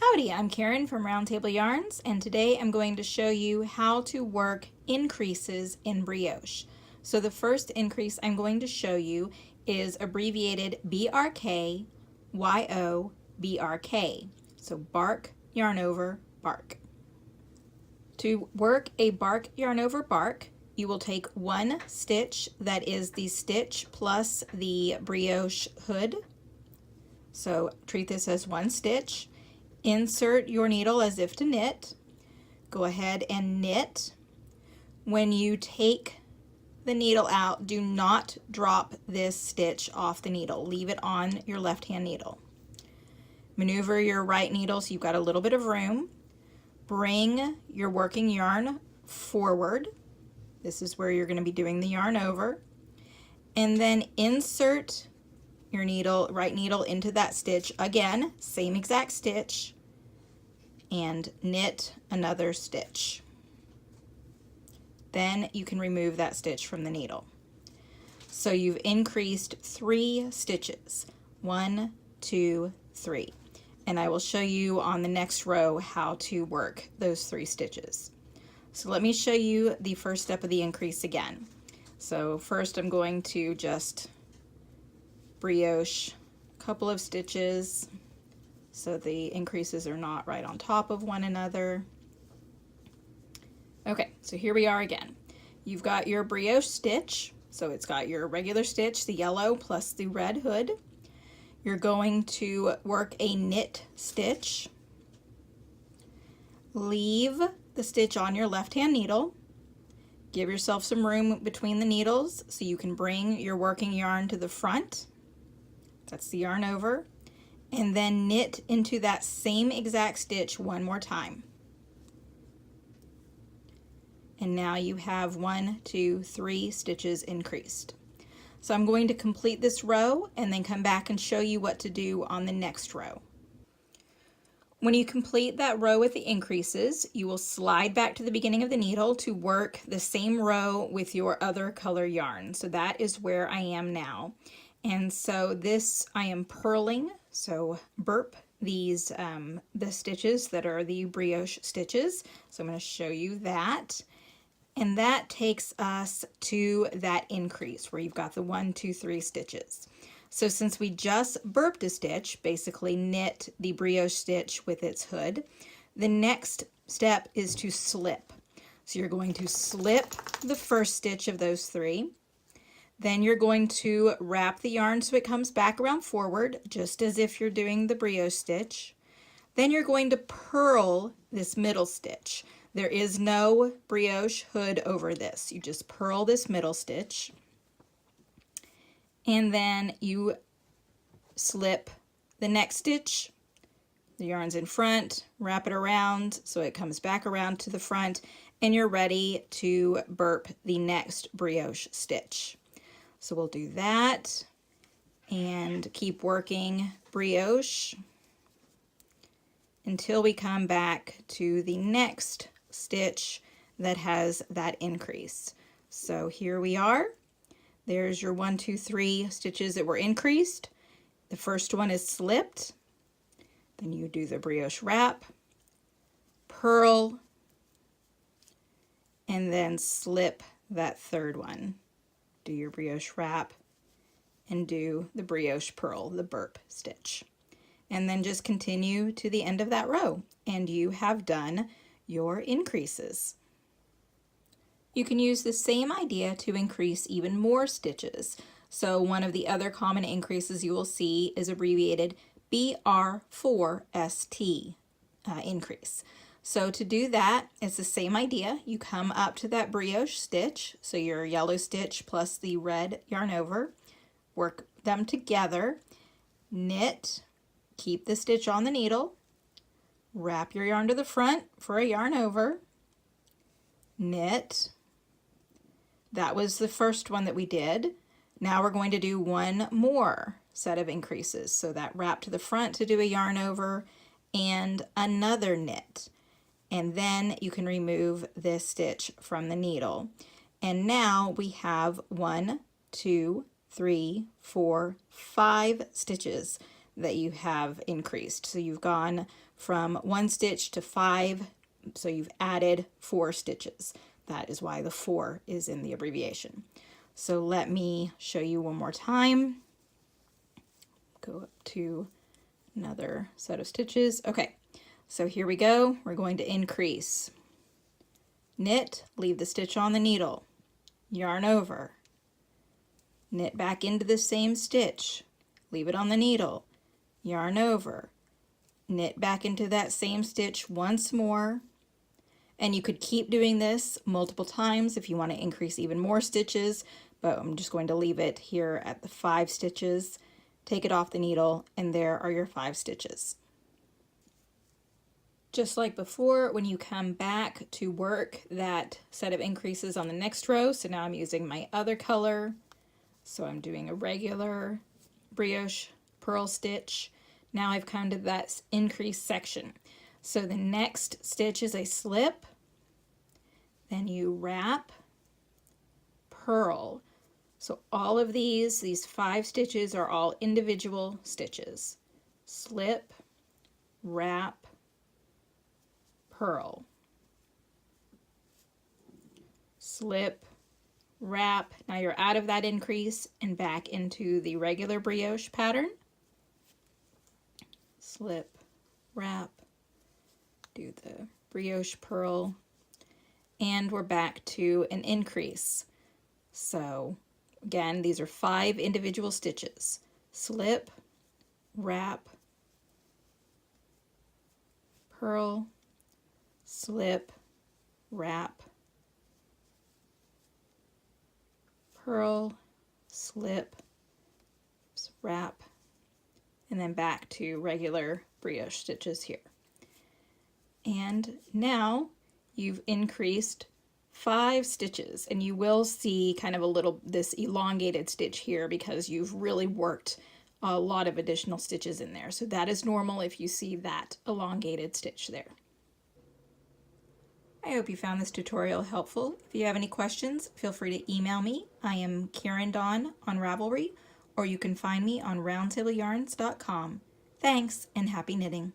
Howdy, I'm Karen from Roundtable Yarns, and today I'm going to show you how to work increases in brioche. So the first increase I'm going to show you is abbreviated BRK, YO, BRK. So bark, yarn over, bark. To work a bark, yarn over, bark, you will take one stitch that is the stitch plus the brioche hood. So treat this as one stitch. Insert your needle as if to knit. Go ahead and knit. When you take the needle out, do not drop this stitch off the needle. Leave it on your left hand needle. Maneuver your right needle so you've got a little bit of room. Bring your working yarn forward. This is where you're going to be doing the yarn over. And then insert your right needle into that stitch again, same exact stitch, and knit another stitch. Then you can remove that stitch from the needle. So you've increased 3 stitches. 1, 2, 3. And I will show you on the next row how to work those 3 stitches. So let me show you the first step of the increase again. So first I'm going to just brioche a couple of stitches so the increases are not right on top of one another. Okay, so here we are again. You've got your brioche stitch, so it's got your regular stitch, the yellow plus the red hood. You're going to work a knit stitch. Leave the stitch on your left hand needle. Give yourself some room between the needles so you can bring your working yarn to the front. That's the yarn over. And then knit into that same exact stitch one more time. And now you have 1, 2, 3 stitches increased. So I'm going to complete this row and then come back and show you what to do on the next row. When you complete that row with the increases, you will slide back to the beginning of the needle to work the same row with your other color yarn. So that is where I am now. And so this I am purling, so burp these the stitches that are the brioche stitches. So I'm going to show you that. And that takes us to that increase where you've got the 1, 2, 3 stitches. So since we just burped a stitch, basically knit the brioche stitch with its hood, the next step is to slip. So you're going to slip the first stitch of those 3. Then you're going to wrap the yarn so it comes back around forward, just as if you're doing the brioche stitch. Then you're going to purl this middle stitch. There is no brioche hood over this. You just purl this middle stitch. And then you slip the next stitch. The yarn's in front, wrap it around so it comes back around to the front, and you're ready to burp the next brioche stitch. So we'll do that and keep working brioche until we come back to the next stitch that has that increase. So here we are. There's your 1, 2, 3 stitches that were increased. The first one is slipped. Then you do the brioche wrap, purl, and then slip that third one. Do your brioche wrap and do the brioche purl, the burp stitch. And then just continue to the end of that row and you have done your increases. You can use the same idea to increase even more stitches. So one of the other common increases you will see is abbreviated br5st increase. So to do that, it's the same idea. You come up to that brioche stitch, so your yellow stitch plus the red yarn over, work them together, knit, keep the stitch on the needle, wrap your yarn to the front for a yarn over, knit. That was the first one that we did. Now we're going to do one more set of increases. So that wrap to the front to do a yarn over and another knit. And then you can remove this stitch from the needle. And now we have 1, 2, 3, 4, 5 stitches that you have increased. So you've gone from 1 stitch to 5, so you've added 4 stitches. That is why the 4 is in the abbreviation. So let me show you one more time. Go up to another set of stitches. Okay, so here we go. We're going to increase. Knit, leave the stitch on the needle, yarn over, knit back into the same stitch, leave it on the needle, yarn over, knit back into that same stitch once more, and you could keep doing this multiple times if you want to increase even more stitches, but I'm just going to leave it here at the 5 stitches. Take it off the needle, and there are your 5 stitches. Just like before, when you come back to work that set of increases on the next row, so now I'm using my other color, so I'm doing a regular brioche purl stitch. Now I've come to that increase section. So the next stitch is a slip, then you wrap, purl. So all of these 5 stitches are all individual stitches. Slip, wrap, purl, slip, wrap. Now you're out of that increase and back into the regular brioche pattern. Slip, wrap, do the brioche purl, and we're back to an increase. So again, these are 5 individual stitches. Slip, wrap, purl, slip, wrap, purl, slip, wrap, and then back to regular brioche stitches here. And now you've increased 5 stitches, and you will see kind of this elongated stitch here because you've really worked a lot of additional stitches in there. So that is normal if you see that elongated stitch there. I hope you found this tutorial helpful. If you have any questions, feel free to email me. I am Karen Dawn on Ravelry, or you can find me on roundtablyarns.com. Thanks, and happy knitting!